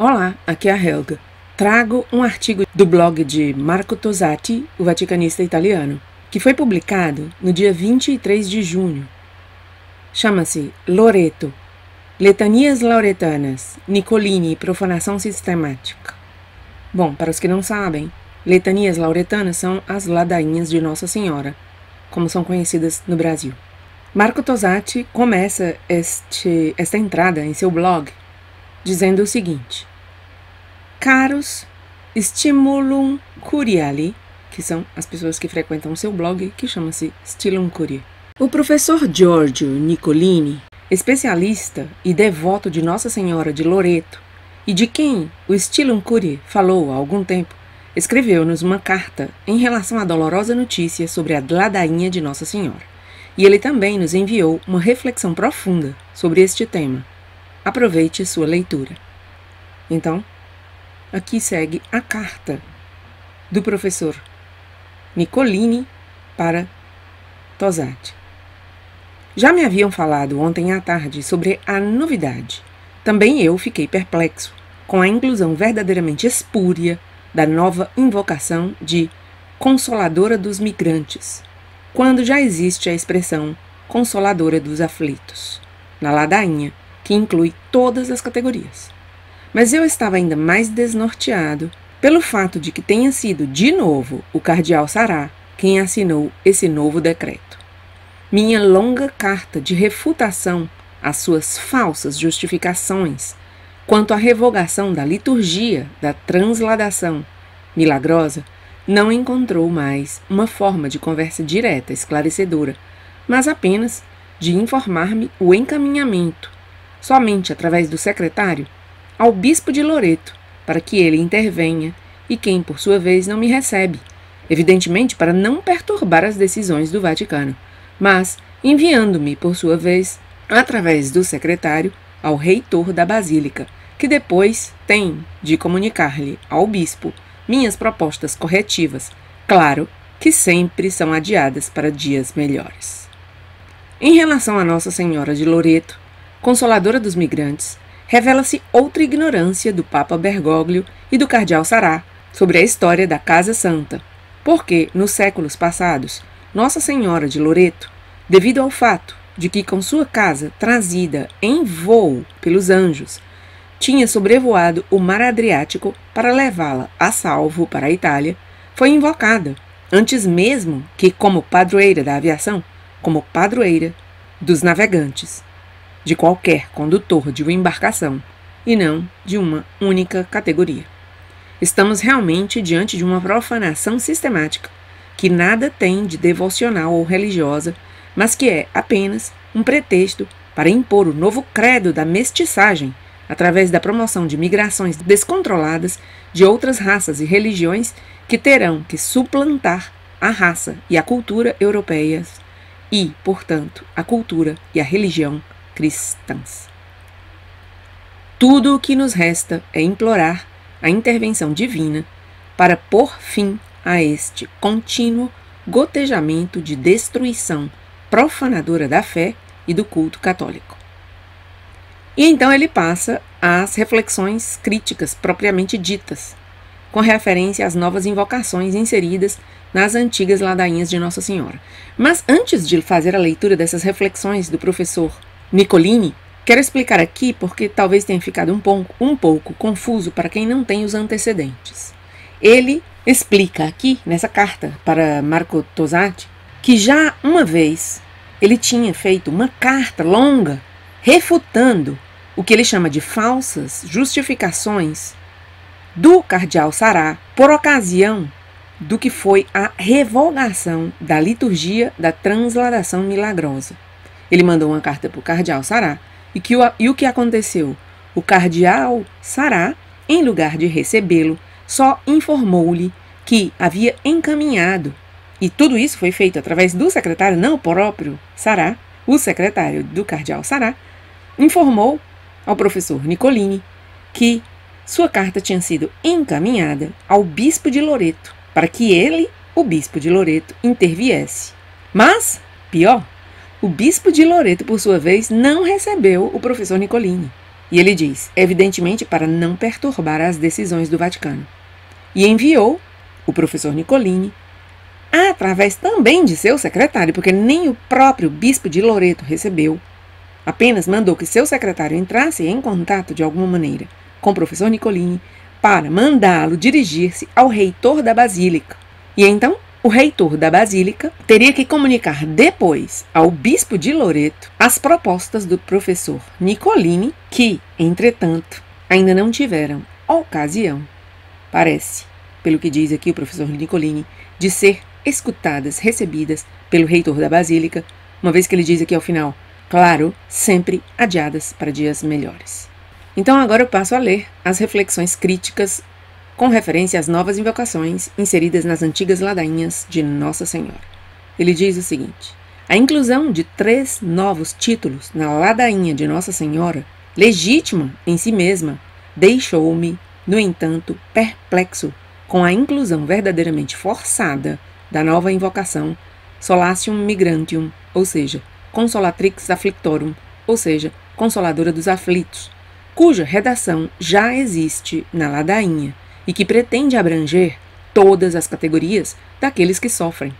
Olá, aqui é a Helga. Trago um artigo do blog de Marco Tosatti, o vaticanista italiano, que foi publicado no dia 23 de junho. Chama-se Loreto, Letanias Lauretanas, Nicolini e Profanação Sistemática. Bom, para os que não sabem, Letanias Lauretanas são as ladainhas de Nossa Senhora, como são conhecidas no Brasil. Marco Tosatti começa esta entrada em seu blog dizendo o seguinte: Caros Stimulum Curiali, que são as pessoas que frequentam o seu blog, que chama-se Stilum Curiae. O professor Giorgio Nicolini, especialista e devoto de Nossa Senhora de Loreto, e de quem o Stilum Curiae falou há algum tempo, escreveu-nos uma carta em relação à dolorosa notícia sobre a ladainha de Nossa Senhora. E ele também nos enviou uma reflexão profunda sobre este tema. Aproveite sua leitura. Então, aqui segue a carta do professor Nicolini para Tosatti. Já me haviam falado ontem à tarde sobre a novidade. Também eu fiquei perplexo com a inclusão verdadeiramente espúria da nova invocação de Consoladora dos Migrantes, quando já existe a expressão Consoladora dos Aflitos, na ladainha, que inclui todas as categorias. Mas eu estava ainda mais desnorteado pelo fato de que tenha sido, de novo, o cardeal Sará quem assinou esse novo decreto. Minha longa carta de refutação às suas falsas justificações quanto à revogação da liturgia da transladação milagrosa não encontrou mais uma forma de conversa direta, esclarecedora, mas apenas de informar-me o encaminhamento, somente através do secretário, ao bispo de Loreto, para que ele intervenha, e quem, por sua vez, não me recebe, evidentemente para não perturbar as decisões do Vaticano, mas enviando-me, por sua vez, através do secretário, ao reitor da Basílica, que depois tem de comunicar-lhe ao bispo minhas propostas corretivas, claro que sempre são adiadas para dias melhores. Em relação a Nossa Senhora de Loreto, Consoladora dos Migrantes, revela-se outra ignorância do Papa Bergoglio e do cardeal Sará sobre a história da Casa Santa, porque, nos séculos passados, Nossa Senhora de Loreto, devido ao fato de que com sua casa trazida em voo pelos anjos, tinha sobrevoado o mar Adriático para levá-la a salvo para a Itália, foi invocada, antes mesmo que como padroeira da aviação, como padroeira dos navegantes, de qualquer condutor de uma embarcação, e não de uma única categoria. Estamos realmente diante de uma profanação sistemática, que nada tem de devocional ou religiosa, mas que é apenas um pretexto para impor o novo credo da mestiçagem, através da promoção de migrações descontroladas de outras raças e religiões que terão que suplantar a raça e a cultura europeias e, portanto, a cultura e a religião cristãs. Tudo o que nos resta é implorar a intervenção divina para pôr fim a este contínuo gotejamento de destruição profanadora da fé e do culto católico. E então ele passa às reflexões críticas propriamente ditas, com referência às novas invocações inseridas nas antigas ladainhas de Nossa Senhora. Mas antes de fazer a leitura dessas reflexões do professor Nicolini, quero explicar aqui porque talvez tenha ficado um pouco confuso para quem não tem os antecedentes. Ele explica aqui, nessa carta para Marco Tosatti, que já uma vez ele tinha feito uma carta longa refutando o que ele chama de falsas justificações do cardeal Sará por ocasião do que foi a revogação da liturgia da transladação milagrosa. Ele mandou uma carta para o cardeal Sará e o que aconteceu? O cardeal Sará, em lugar de recebê-lo, só informou-lhe que havia encaminhado, e tudo isso foi feito através do secretário, não o próprio Sará, o secretário do cardeal Sará, informou ao professor Nicolini que sua carta tinha sido encaminhada ao bispo de Loreto, para que ele, o bispo de Loreto, interviesse. Mas, pior, o bispo de Loreto, por sua vez, não recebeu o professor Nicolini. E ele diz, evidentemente para não perturbar as decisões do Vaticano. E enviou o professor Nicolini, através também de seu secretário, porque nem o próprio bispo de Loreto recebeu, apenas mandou que seu secretário entrasse em contato de alguma maneira com o professor Nicolini para mandá-lo dirigir-se ao reitor da Basílica. E então, o reitor da Basílica teria que comunicar depois ao bispo de Loreto as propostas do professor Nicolini, que, entretanto, ainda não tiveram ocasião, parece, pelo que diz aqui o professor Nicolini, de ser escutadas, recebidas pelo reitor da Basílica, uma vez que ele diz aqui ao final, claro, sempre adiadas para dias melhores. Então agora eu passo a ler as reflexões críticas com referência às novas invocações inseridas nas antigas ladainhas de Nossa Senhora. Ele diz o seguinte, a inclusão de 3 novos títulos na ladainha de Nossa Senhora, legítima em si mesma, deixou-me, no entanto, perplexo com a inclusão verdadeiramente forçada da nova invocação Solatium Migrantium, ou seja, Consolatrix Afflictorum, ou seja, Consoladora dos Aflitos, cuja redação já existe na ladainha e que pretende abranger todas as categorias daqueles que sofrem.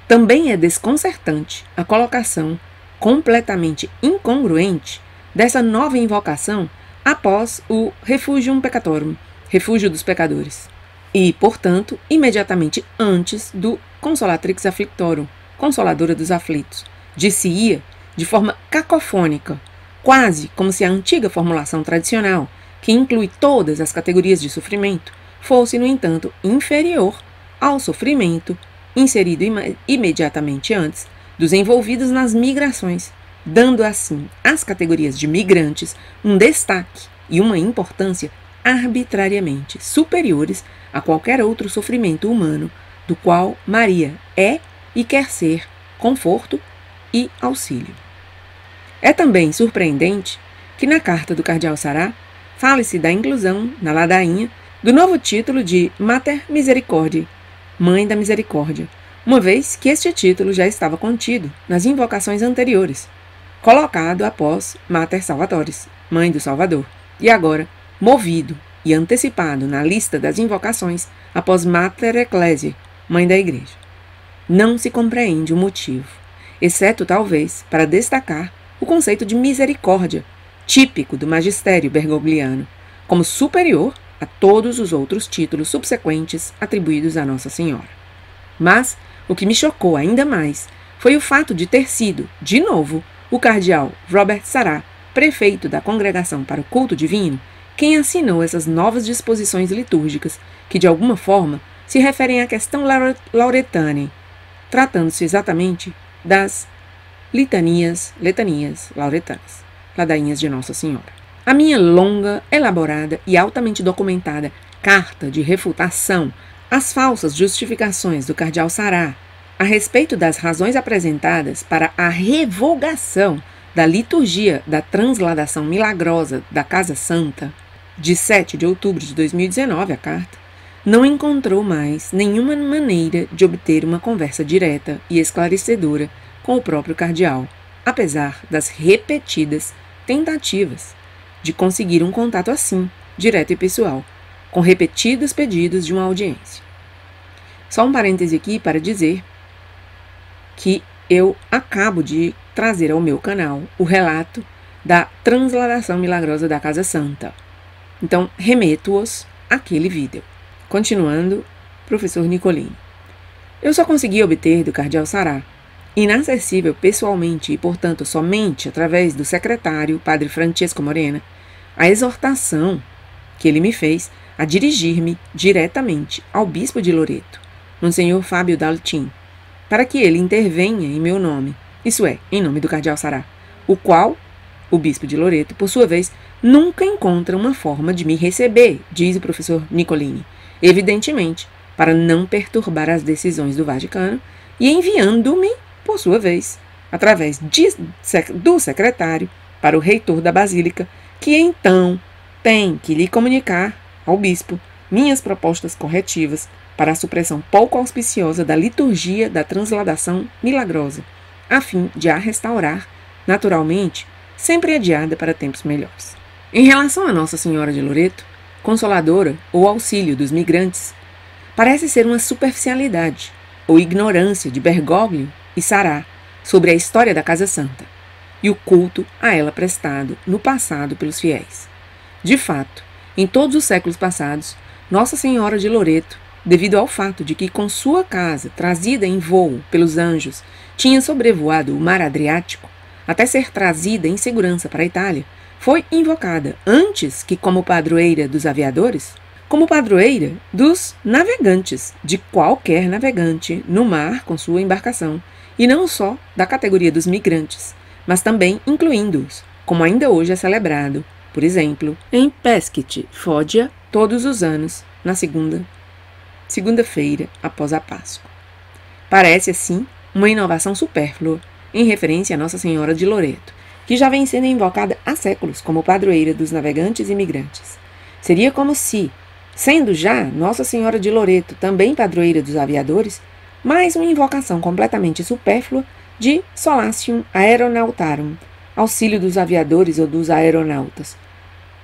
Também é desconcertante a colocação completamente incongruente dessa nova invocação após o Refugium Peccatorum, refúgio dos pecadores, e, portanto, imediatamente antes do Consolatrix Afflictorum, Consoladora dos Aflitos. Dir-se-ia de forma cacofônica, quase como se a antiga formulação tradicional, que inclui todas as categorias de sofrimento, fosse, no entanto, inferior ao sofrimento inserido imediatamente antes dos envolvidos nas migrações, dando assim às categorias de migrantes um destaque e uma importância arbitrariamente superiores a qualquer outro sofrimento humano, do qual Maria é e quer ser conforto e auxílio. É também surpreendente que na carta do cardeal Sará fale-se da inclusão, na ladainha, do novo título de Mater Misericordiae, Mãe da Misericórdia, uma vez que este título já estava contido nas invocações anteriores, colocado após Mater Salvatoris, Mãe do Salvador, e agora movido e antecipado na lista das invocações após Mater Ecclesiae, Mãe da Igreja. Não se compreende o motivo, exceto talvez para destacar o conceito de misericórdia, típico do magistério bergogliano, como superior a todos os outros títulos subsequentes atribuídos a Nossa Senhora. Mas o que me chocou ainda mais foi o fato de ter sido, de novo, o cardeal Robert Sará, prefeito da Congregação para o Culto Divino, quem assinou essas novas disposições litúrgicas que, de alguma forma, se referem à questão lauretanae, tratando-se exatamente das letanias lauretanas, ladainhas de Nossa Senhora. A minha longa, elaborada e altamente documentada carta de refutação às falsas justificações do cardeal Sará a respeito das razões apresentadas para a revogação da liturgia da transladação milagrosa da Casa Santa, de 7 de outubro de 2019, a carta, não encontrou mais nenhuma maneira de obter uma conversa direta e esclarecedora com o próprio cardeal, apesar das repetidas tentativas de conseguir um contato assim, direto e pessoal, com repetidos pedidos de uma audiência. Só um parêntese aqui para dizer que eu acabo de trazer ao meu canal o relato da transladação milagrosa da Casa Santa. Então, remeto-os àquele vídeo. Continuando, professor Nicolini. Eu só consegui obter do cardeal Sará, inacessível pessoalmente e, portanto, somente através do secretário, padre Francesco Morena, a exortação que ele me fez a dirigir-me diretamente ao bispo de Loreto, Monsenhor Fábio Daltin, para que ele intervenha em meu nome, isso é, em nome do cardeal Sará, o qual, o bispo de Loreto, por sua vez, nunca encontra uma forma de me receber, diz o professor Nicolini, evidentemente, para não perturbar as decisões do Vaticano e enviando-me, por sua vez, através do secretário, para o reitor da Basílica, que então tem que lhe comunicar ao bispo minhas propostas corretivas para a supressão pouco auspiciosa da liturgia da transladação milagrosa, a fim de a restaurar, naturalmente, sempre adiada para tempos melhores. Em relação a Nossa Senhora de Loreto, consoladora ou auxílio dos migrantes, parece ser uma superficialidade ou ignorância de Bergoglio e Sará sobre a história da Casa Santa e o culto a ela prestado no passado pelos fiéis. De fato, em todos os séculos passados, Nossa Senhora de Loreto, devido ao fato de que com sua casa, trazida em voo pelos anjos, tinha sobrevoado o mar Adriático, até ser trazida em segurança para a Itália, foi invocada antes que como padroeira dos aviadores, como padroeira dos navegantes, de qualquer navegante no mar com sua embarcação, e não só da categoria dos migrantes, mas também incluindo-os, como ainda hoje é celebrado, por exemplo, em Pesquet, Foggia, todos os anos, na segunda-feira após a Páscoa. Parece, assim, uma inovação supérflua em referência a Nossa Senhora de Loreto, que já vem sendo invocada há séculos como padroeira dos navegantes e migrantes. Seria como se, sendo já Nossa Senhora de Loreto também padroeira dos aviadores, mais uma invocação completamente supérflua de Solatium Aeronautarum, auxílio dos aviadores ou dos aeronautas,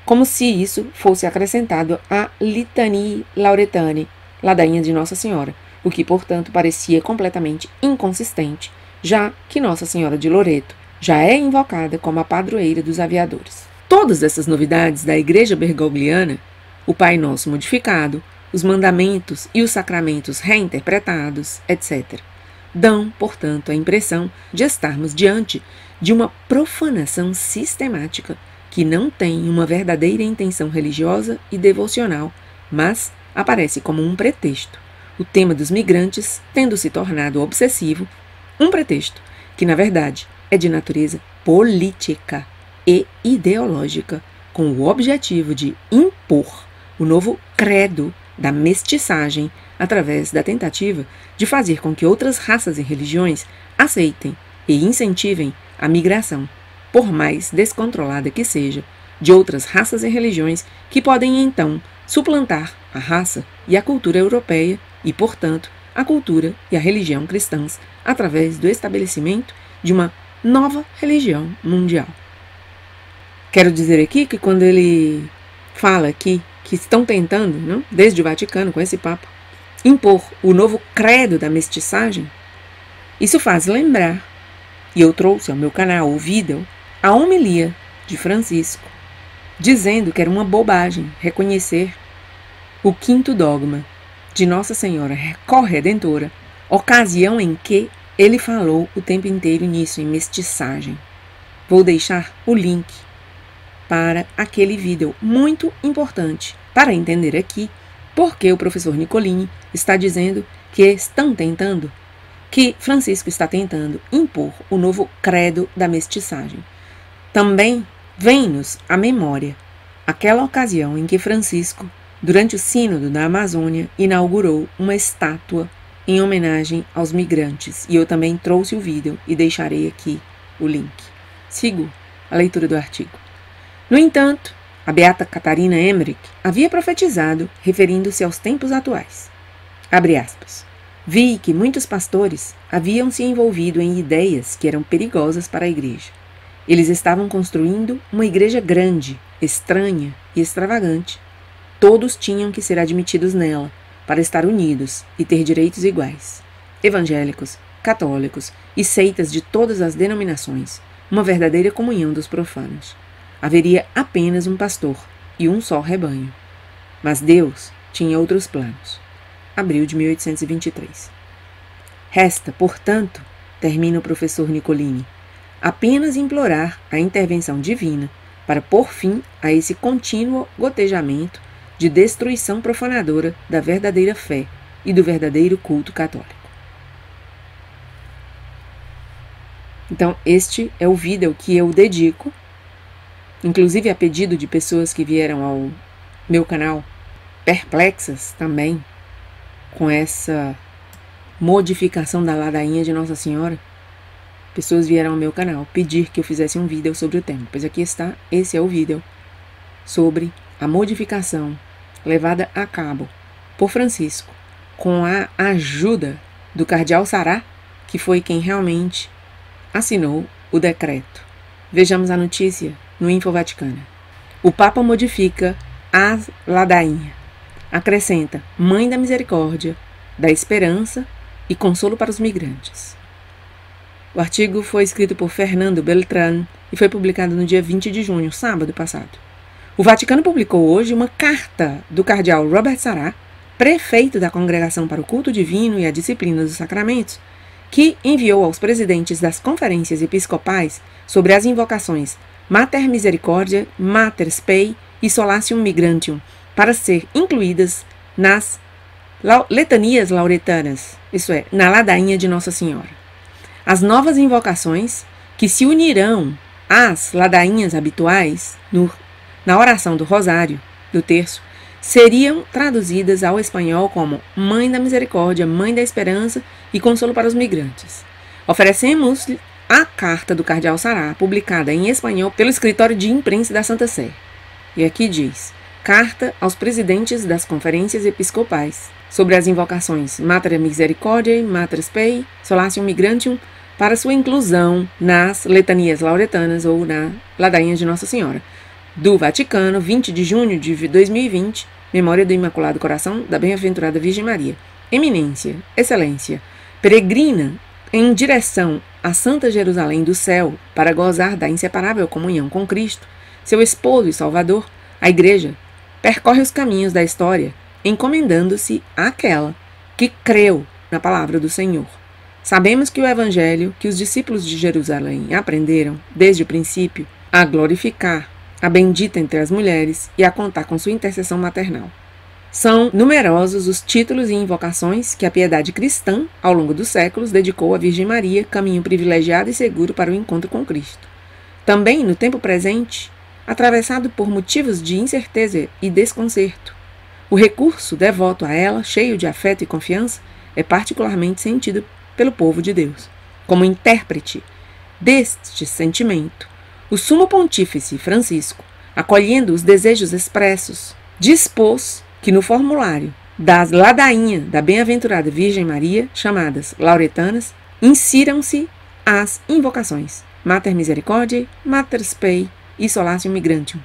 como se isso fosse acrescentado à Litanie Lauretane, ladainha de Nossa Senhora, o que, portanto, parecia completamente inconsistente, já que Nossa Senhora de Loreto já é invocada como a padroeira dos aviadores. Todas essas novidades da Igreja Bergogliana, o Pai Nosso modificado, os mandamentos e os sacramentos reinterpretados, etc., dão, portanto, a impressão de estarmos diante de uma profanação sistemática que não tem uma verdadeira intenção religiosa e devocional, mas aparece como um pretexto, o tema dos migrantes tendo se tornado obsessivo, um pretexto que, na verdade, é de natureza política e ideológica, com o objetivo de impor o novo credo da mestiçagem através da tentativa de fazer com que outras raças e religiões aceitem e incentivem a migração, por mais descontrolada que seja, de outras raças e religiões que podem então suplantar a raça e a cultura europeia e, portanto, a cultura e a religião cristãs através do estabelecimento de uma nova religião mundial. Quero dizer aqui que quando ele fala aqui que estão tentando, não, desde o Vaticano, com esse Papa, impor o novo credo da mestiçagem, isso faz lembrar, e eu trouxe ao meu canal o vídeo, a homilia de Francisco, dizendo que era uma bobagem reconhecer o quinto dogma de Nossa Senhora Corredentora, ocasião em que ele falou o tempo inteiro nisso, em mestiçagem. Vou deixar o link para aquele vídeo muito importante para entender aqui porque o professor Nicolini está dizendo que Francisco está tentando impor o novo credo da mestiçagem. Também vem-nos à memória aquela ocasião em que Francisco, durante o sínodo da Amazônia, inaugurou uma estátua em homenagem aos migrantes, e eu também trouxe o vídeo e deixarei aqui o link. Sigo a leitura do artigo. No entanto, a beata Catarina Emmerich havia profetizado, referindo-se aos tempos atuais. Abre aspas. Vi que muitos pastores haviam se envolvido em ideias que eram perigosas para a igreja. Eles estavam construindo uma igreja grande, estranha e extravagante. Todos tinham que ser admitidos nela, para estar unidos e ter direitos iguais. Evangélicos, católicos e seitas de todas as denominações, uma verdadeira comunhão dos profanos. Haveria apenas um pastor e um só rebanho. Mas Deus tinha outros planos. Abril de 1823. Resta, portanto, termina o professor Nicolini, apenas implorar a intervenção divina para pôr fim a esse contínuo gotejamento de destruição profanadora da verdadeira fé e do verdadeiro culto católico. Então, este é o vídeo que eu dedico, inclusive a pedido de pessoas que vieram ao meu canal, perplexas também com essa modificação da ladainha de Nossa Senhora. Pessoas vieram ao meu canal pedir que eu fizesse um vídeo sobre o tema. Pois aqui está, esse é o vídeo sobre a modificação levada a cabo por Francisco, com a ajuda do cardeal Sará, que foi quem realmente assinou o decreto. Vejamos a notícia no Info Vaticana. o Papa modifica a ladainha. Acrescenta Mãe da Misericórdia, da Esperança e Consolo para os Migrantes. O artigo foi escrito por Fernando Beltrán e foi publicado no dia 20 de junho, sábado passado. O Vaticano publicou hoje uma carta do cardeal Robert Sarah, prefeito da Congregação para o Culto Divino e a Disciplina dos Sacramentos, que enviou aos presidentes das conferências episcopais sobre as invocações Mater Misericordia, Mater Spei e Solatium Migrantium, para ser incluídas nas letanias lauretanas, isso é, na ladainha de Nossa Senhora. As novas invocações, que se unirão às ladainhas habituais na oração do Rosário, do Terço, seriam traduzidas ao espanhol como Mãe da Misericórdia, Mãe da Esperança e Consolo para os Migrantes. Oferecemos a carta do cardeal Sarah, publicada em espanhol pelo Escritório de Imprensa da Santa Sé. E aqui diz: Carta aos presidentes das conferências episcopais sobre as invocações Mater Misericordiae, Mater Spei, Solatium Migrantium, para sua inclusão nas letanias lauretanas ou na ladainha de Nossa Senhora. Do Vaticano, 20 de junho de 2020, Memória do Imaculado Coração da Bem-aventurada Virgem Maria. Eminência, Excelência, peregrina em direção à Santa Jerusalém do céu para gozar da inseparável comunhão com Cristo, seu esposo e Salvador, a Igreja percorre os caminhos da história, encomendando-se àquela que creu na palavra do Senhor. Sabemos que o Evangelho que os discípulos de Jerusalém aprenderam, desde o princípio, a glorificar a bendita entre as mulheres e a contar com sua intercessão maternal. São numerosos os títulos e invocações que a piedade cristã, ao longo dos séculos, dedicou à Virgem Maria, caminho privilegiado e seguro para o encontro com Cristo. Também, no tempo presente, atravessado por motivos de incerteza e desconcerto, o recurso devoto a ela, cheio de afeto e confiança, é particularmente sentido pelo povo de Deus. Como intérprete deste sentimento, o Sumo Pontífice Francisco, acolhendo os desejos expressos, dispôs que no formulário das ladainha da Bem-aventurada Virgem Maria, chamadas lauretanas, insiram-se as invocações Mater Misericordiae, Mater Spei e Solatium Migrantium.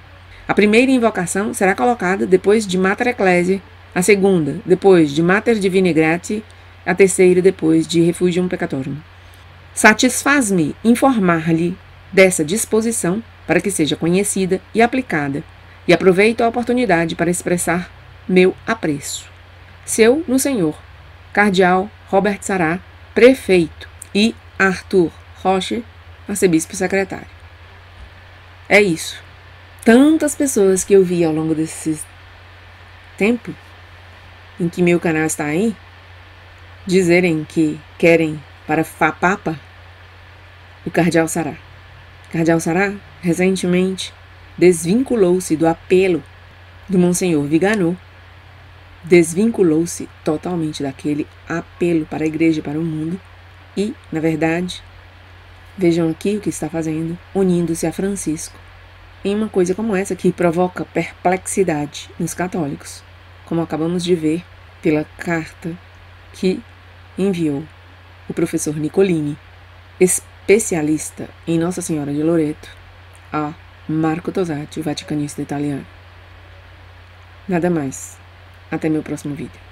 A primeira invocação será colocada depois de Mater Ecclesiae, a segunda depois de Mater Divinae Gratiae, a terceira depois de Refugium Peccatorum. Satisfaz-me informar-lhe dessa disposição para que seja conhecida e aplicada, e aproveito a oportunidade para expressar meu apreço. Seu no Senhor, Cardeal Robert Sarah, prefeito, e Arthur Rocher, arcebispo secretário. É isso. Tantas pessoas que eu vi ao longo desse tempo em que meu canal está aí, dizerem que querem para Papa o Cardeal Sarah. Cardeal Sarah, recentemente, desvinculou-se do apelo do Monsenhor Viganò, desvinculou-se totalmente daquele apelo para a igreja e para o mundo e, na verdade, vejam aqui o que está fazendo, unindo-se a Francisco em uma coisa como essa que provoca perplexidade nos católicos, como acabamos de ver pela carta que enviou o professor Nicolini, especialista em Nossa Senhora de Loreto, a Marco Tosatti, o vaticanista italiano. Nada mais. Até meu próximo vídeo.